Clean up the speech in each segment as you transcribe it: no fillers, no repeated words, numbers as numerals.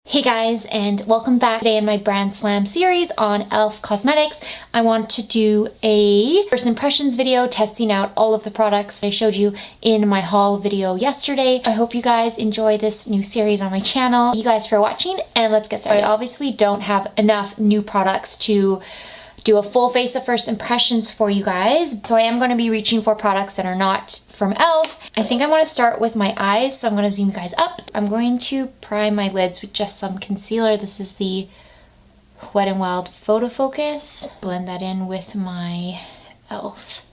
Hey guys, and welcome back. Today in my brand slam series on e.l.f. Cosmetics, I want to do a first impressions video testing out all of the products I showed you in my haul video yesterday. I hope you guys enjoy this new series on my channel. Thank you guys for watching, and let's get started. I obviously don't have enough new products to do a full face of first impressions for you guys, so I am going to be reaching for products that are not from e.l.f. I think I want to start with my eyes, so I'm going to zoom you guys up. I'm going to prime my lids with just some concealer. This is the Wet n Wild Photofocus. Blend that in with my e.l.f.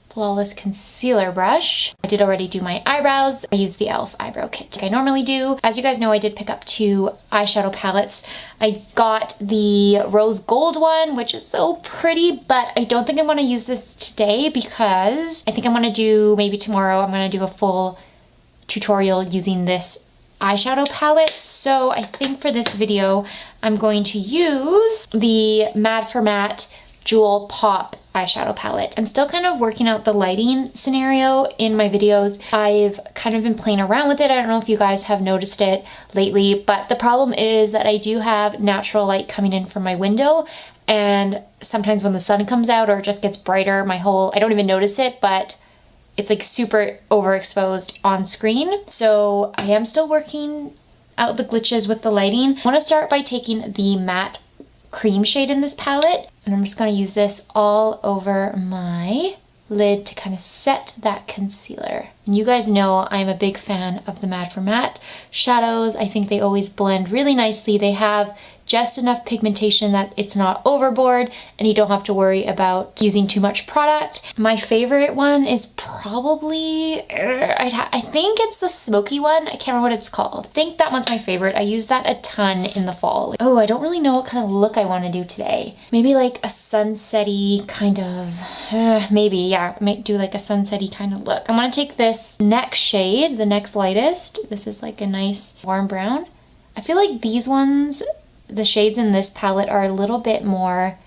Flawless concealer brush. I did already do my eyebrows. I used the e.l.f. eyebrow kit like I normally do. As you guys know, I did pick up 2 eyeshadow palettes. I got the rose gold one, which is so pretty, but I don't think I want to use this today because I think I'm going to do, maybe tomorrow, I'm going to do a full tutorial using this eyeshadow palette. So I think for this video, I'm going to use the Mad for Matte Jewel Pop eyeshadow palette. I'm still kind of working out the lighting scenario in my videos. I've kind of been playing around with it. I don't know if you guys have noticed it lately, but the problem is that I do have natural light coming in from my window, and sometimes when the sun comes out or it just gets brighter, I don't even notice it, but it's like super overexposed on screen. So I am still working out the glitches with the lighting. I want to start by taking the matte cream shade in this palette, and I'm just going to use this all over my lid to kind of set that concealer. And you guys know I'm a big fan of the Mad for Matte shadows. I think they always blend really nicely. They have just enough pigmentation that it's not overboard and you don't have to worry about using too much product. My favorite one is probably, I think it's the smoky one. I can't remember what it's called. I think that one's my favorite. I use that a ton in the fall. Oh, I don't really know what kind of look I want to do today. Maybe like a sunset-y kind of, maybe, yeah, I might do like a sunset-y kind of look. I'm going to take this next shade, the next lightest. This is like a nice warm brown. I feel like these ones, the shades in this palette are a little bit more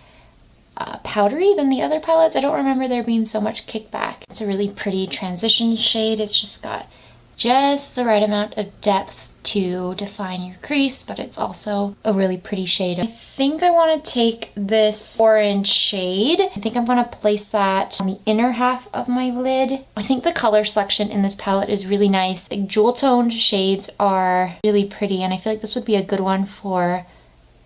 powdery than the other palettes. I don't remember there being so much kickback. It's a really pretty transition shade. It's just got just the right amount of depth to define your crease, but it's also a really pretty shade. I think I want to take this orange shade. I think I'm going to place that on the inner half of my lid. I think the color selection in this palette is really nice. Like, jewel toned shades are really pretty, and I feel like this would be a good one for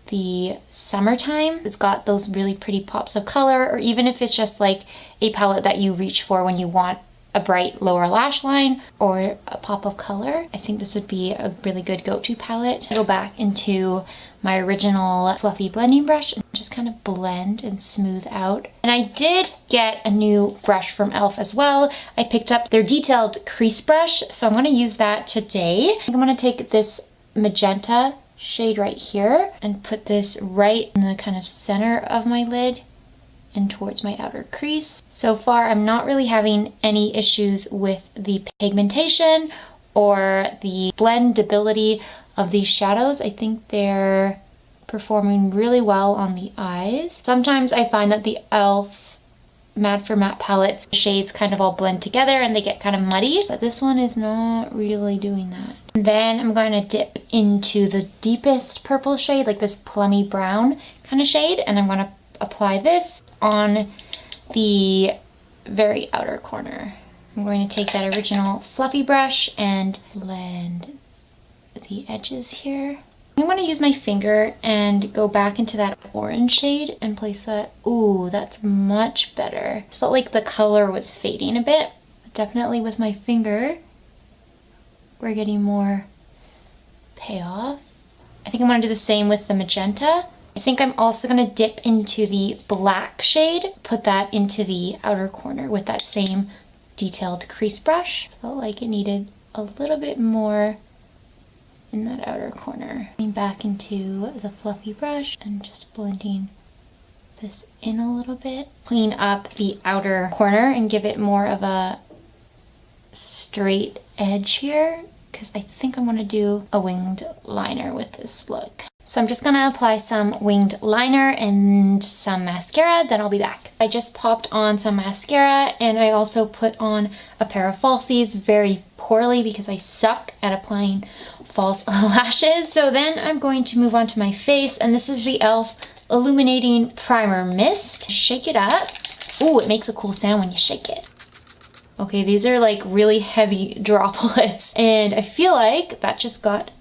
the summertime. It's got those really pretty pops of color, or even if it's just like a palette that you reach for when you want a bright lower lash line or a pop of color. I think this would be a really good go-to palette. Go back into my original fluffy blending brush and just kind of blend and smooth out. And I did get a new brush from e.l.f. as well. I picked up their detailed crease brush, so I'm going to use that today. I'm going to take this magenta shade right here and put this right in the kind of center of my lid and towards my outer crease. So far, I'm not really having any issues with the pigmentation or the blendability of these shadows. I think they're performing really well on the eyes. Sometimes I find that the e.l.f. Mad for Matte palettes, the shades kind of all blend together and they get kind of muddy, but this one is not really doing that. And then I'm going to dip into the deepest purple shade, like this plummy brown kind of shade, and I'm going to apply this on the very outer corner. I'm going to take that original fluffy brush and blend the edges here. I'm going to use my finger and go back into that orange shade and place that. Ooh, that's much better. It felt like the color was fading a bit, but definitely with my finger, we're getting more payoff. I think I'm going to do the same with the magenta. I think I'm also going to dip into the black shade, put that into the outer corner with that same detailed crease brush. It felt like it needed a little bit more in that outer corner. Going back into the fluffy brush and just blending this in a little bit. Clean up the outer corner and give it more of a straight edge here, because I think I'm going to do a winged liner with this look. So I'm just gonna apply some winged liner and some mascara, then I'll be back. I just popped on some mascara and I also put on a pair of falsies very poorly because I suck at applying false lashes. So then I'm going to move on to my face, and this is the e.l.f. Illuminating Primer Mist. Shake it up. Ooh, it makes a cool sound when you shake it. Okay, these are like really heavy droplets, and I feel like that just got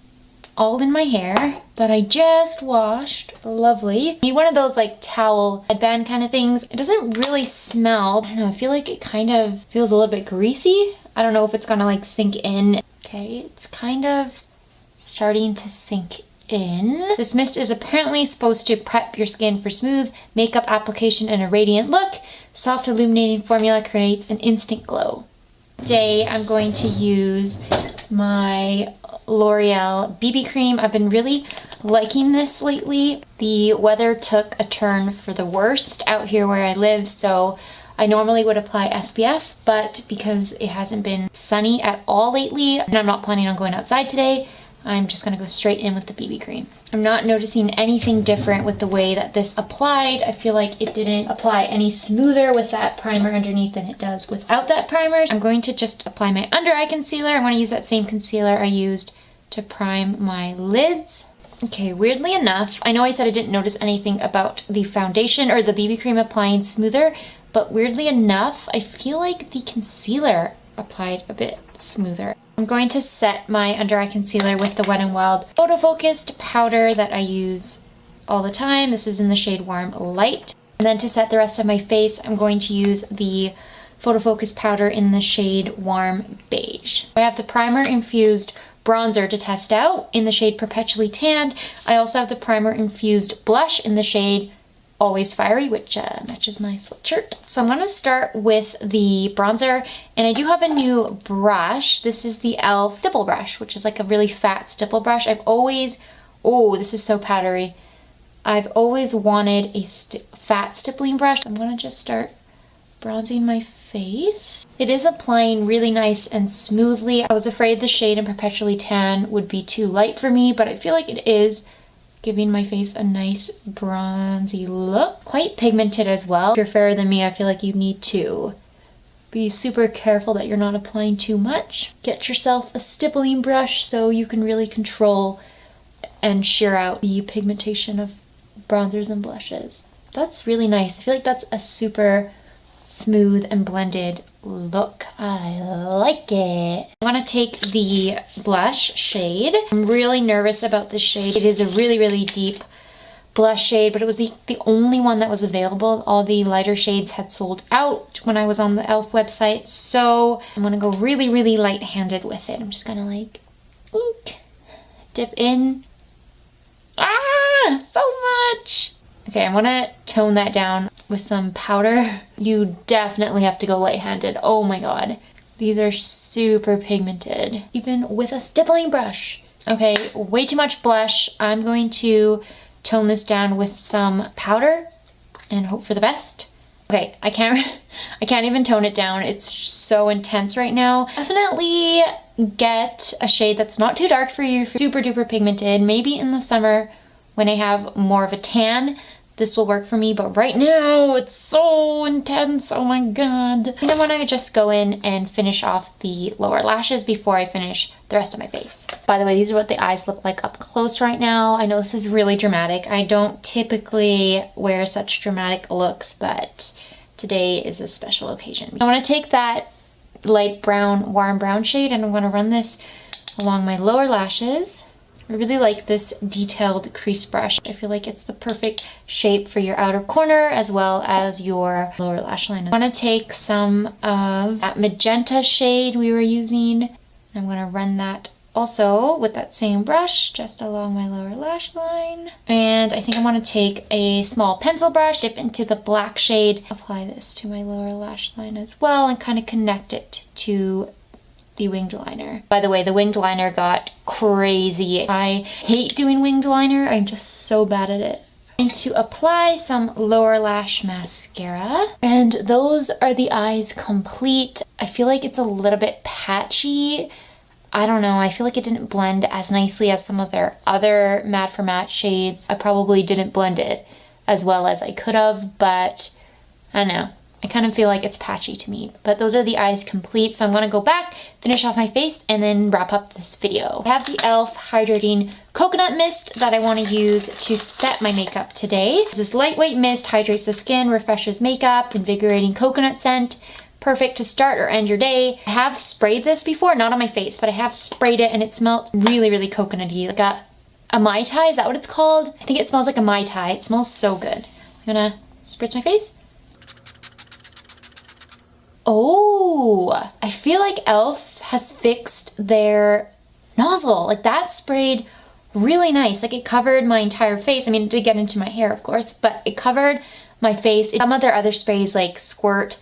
all in my hair that I just washed. Lovely. Need one of those like towel headband kind of things. It doesn't really smell. I don't know, I feel like it kind of feels a little bit greasy. I don't know if it's gonna like sink in. Okay, it's kind of starting to sink in. This mist is apparently supposed to prep your skin for smooth makeup application and a radiant look. Soft illuminating formula creates an instant glow. Today I'm going to use my L'Oreal BB cream. I've been really liking this lately. The weather took a turn for the worst out here where I live, so I normally would apply SPF, but because it hasn't been sunny at all lately, and I'm not planning on going outside today, I'm just gonna go straight in with the BB cream. I'm not noticing anything different with the way that this applied. I feel like it didn't apply any smoother with that primer underneath than it does without that primer. I'm going to just apply my under eye concealer. I'm gonna use that same concealer I used to prime my lids. Okay, weirdly enough, I know I said I didn't notice anything about the foundation or the BB cream applying smoother, but weirdly enough, I feel like the concealer applied a bit smoother. I'm going to set my under eye concealer with the Wet n Wild Photofocus powder that I use all the time. This is in the shade Warm Light. And then to set the rest of my face, I'm going to use the Photofocus powder in the shade Warm Beige. I have the primer infused bronzer to test out in the shade Perpetually Tanned. I also have the primer infused blush in the shade Always Fiery, which matches my sweatshirt. So I'm gonna start with the bronzer, and I do have a new brush. This is the e.l.f. stipple brush, which is like a really fat stipple brush. I've always, oh, this is so powdery. I've always wanted a fat stippling brush. I'm gonna just start bronzing my face. It is applying really nice and smoothly. I was afraid the shade in Perpetually Tan would be too light for me, but I feel like it is giving my face a nice bronzy look. Quite pigmented as well. If you're fairer than me, I feel like you need to be super careful that you're not applying too much. Get yourself a stippling brush so you can really control and shear out the pigmentation of bronzers and blushes. That's really nice. I feel like that's a super smooth and blended look. I like it. I'm gonna take the blush shade. I'm really nervous about this shade. It is a really, really deep blush shade, but it was the only one that was available. All the lighter shades had sold out when I was on the e.l.f. website, so I'm gonna go really, really light-handed with it. I'm just gonna like, eek, dip in. Ah, so much! Okay, I'm gonna tone that down with some powder. You definitely have to go light-handed. Oh my god. These are super pigmented, even with a stippling brush. Okay, way too much blush. I'm going to tone this down with some powder and hope for the best. Okay, I can't even tone it down. It's so intense right now. Definitely get a shade that's not too dark for you, super duper pigmented. Maybe in the summer when I have more of a tan, this will work for me, but right now it's so intense. Oh my god. I think I want to just go in and finish off the lower lashes before I finish the rest of my face. By the way, these are what the eyes look like up close right now. I know this is really dramatic. I don't typically wear such dramatic looks, but today is a special occasion. I want to take that light brown, warm brown shade, and I'm going to run this along my lower lashes. I really like this detailed crease brush. I feel like it's the perfect shape for your outer corner as well as your lower lash line. I want to take some of that magenta shade we were using, and I'm going to run that also with that same brush just along my lower lash line. And I think I want to take a small pencil brush, dip into the black shade, apply this to my lower lash line as well, and kind of connect it to the winged liner. By the way, the winged liner got crazy. I hate doing winged liner. I'm just so bad at it. I'm going to apply some lower lash mascara, and those are the eyes complete. I feel like it's a little bit patchy. I don't know, I feel like it didn't blend as nicely as some of their other matte for matte shades. I probably didn't blend it as well as I could have, but I don't know. I kind of feel like it's patchy to me, but those are the eyes complete. So I'm gonna go back, finish off my face, and then wrap up this video. I have the e.l.f. Hydrating Coconut Mist that I wanna use to set my makeup today. This lightweight mist hydrates the skin, refreshes makeup, invigorating coconut scent. Perfect to start or end your day. I have sprayed this before, not on my face, but I have sprayed it and it smelled really, really coconutty. Like a Mai Tai, is that what it's called? I think it smells like a Mai Tai. It smells so good. I'm gonna spritz my face. Oh, I feel like e.l.f. has fixed their nozzle. Like that sprayed really nice. Like it covered my entire face. I mean, it did get into my hair, of course, but it covered my face. Some of their other sprays like squirt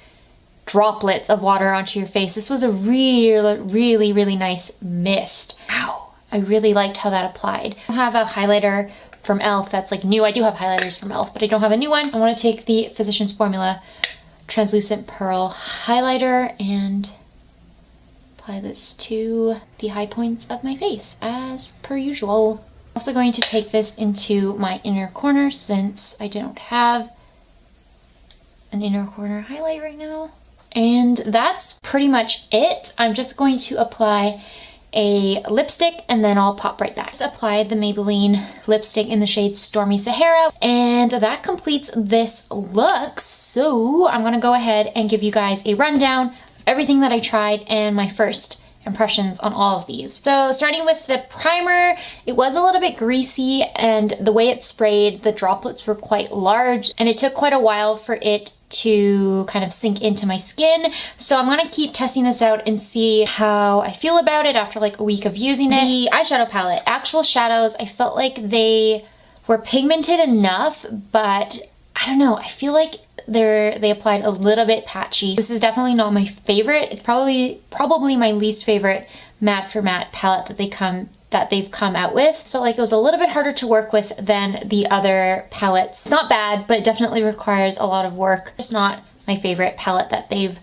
droplets of water onto your face. This was a really nice mist. Wow, I really liked how that applied. I have a highlighter from e.l.f. that's like new. I do have highlighters from e.l.f., but I don't have a new one. I want to take the Physicians Formula Translucent Pearl highlighter and apply this to the high points of my face as per usual. Also going to take this into my inner corner since I don't have an inner corner highlight right now. And that's pretty much it. I'm just going to apply a lipstick and then I'll pop right back. Just applied the Maybelline lipstick in the shade Stormy Sahara, and that completes this look. So I'm gonna go ahead and give you guys a rundown of everything that I tried and my first impressions on all of these. So starting with the primer, it was a little bit greasy and the way it sprayed, the droplets were quite large and it took quite a while for it to kind of sink into my skin. So I'm gonna keep testing this out and see how I feel about it after like a week of using it. The eyeshadow palette, actual shadows, I felt like they were pigmented enough, but I don't know, I feel like they applied a little bit patchy. This is definitely not my favorite. It's probably my least favorite matte for matte palette that they've come with. So like it was a little bit harder to work with than the other palettes. It's not bad, but it definitely requires a lot of work. It's not my favorite palette that they've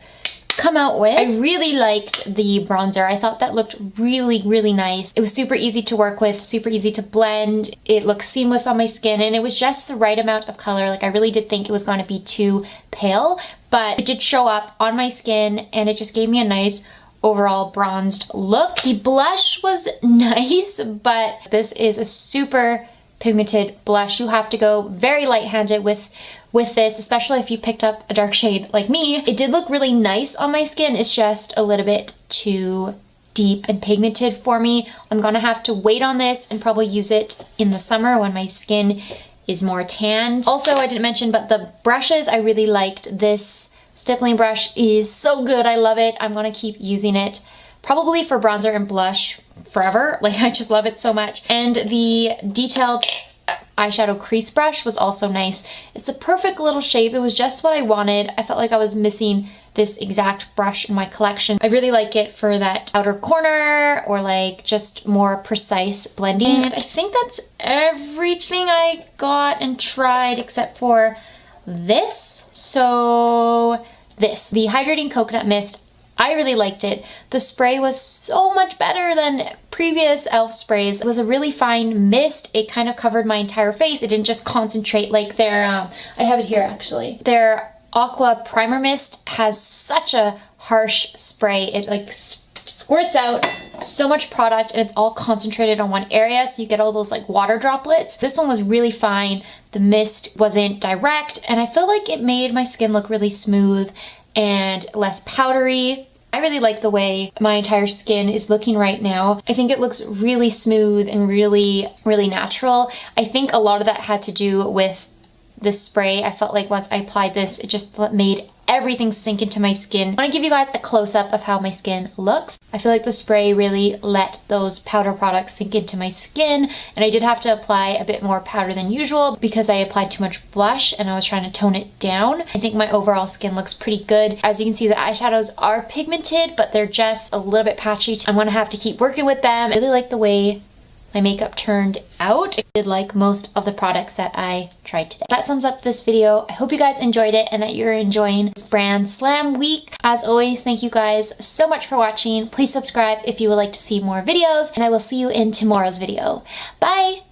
come out with. I really liked the bronzer. I thought that looked really nice. It was super easy to work with, super easy to blend. It looked seamless on my skin and it was just the right amount of color. Like I really did think it was going to be too pale, but it did show up on my skin and it just gave me a nice overall bronzed look. The blush was nice, but this is a super pigmented blush. You have to go very light-handed with this, especially if you picked up a dark shade like me. It did look really nice on my skin. It's just a little bit too deep and pigmented for me. I'm gonna have to wait on this and probably use it in the summer when my skin is more tanned. Also, I didn't mention, but the brushes, I really liked this stippling brush is so good. I love it. I'm gonna keep using it probably for bronzer and blush forever. Like I just love it so much. And the detailed eyeshadow crease brush was also nice. It's a perfect little shape. It was just what I wanted. I felt like I was missing this exact brush in my collection. I really like it for that outer corner or like just more precise blending. And I think that's everything I got and tried except for this. So this, the Hydrating Coconut Mist, I really liked it. The spray was so much better than previous e.l.f. sprays. It was a really fine mist. It kind of covered my entire face. It didn't just concentrate like their, I have it here actually. Their Aqua Primer Mist has such a harsh spray. It like squirts out so much product and it's all concentrated on one area, so you get all those like water droplets. This one was really fine. The mist wasn't direct and I feel like it made my skin look really smooth and less powdery. I really like the way my entire skin is looking right now. I think it looks really smooth and really natural. I think a lot of that had to do with this spray. I felt like once I applied this, it just made everything sink into my skin. I want to give you guys a close-up of how my skin looks. I feel like the spray really let those powder products sink into my skin, and I did have to apply a bit more powder than usual because I applied too much blush and I was trying to tone it down. I think my overall skin looks pretty good. As you can see, the eyeshadows are pigmented, but they're just a little bit patchy. I'm gonna have to keep working with them. I really like the way my makeup turned out. I did like most of the products that I tried today. That sums up this video. I hope you guys enjoyed it and that you're enjoying this brand slam week. As always, thank you guys so much for watching. Please subscribe if you would like to see more videos, and I will see you in tomorrow's video. Bye!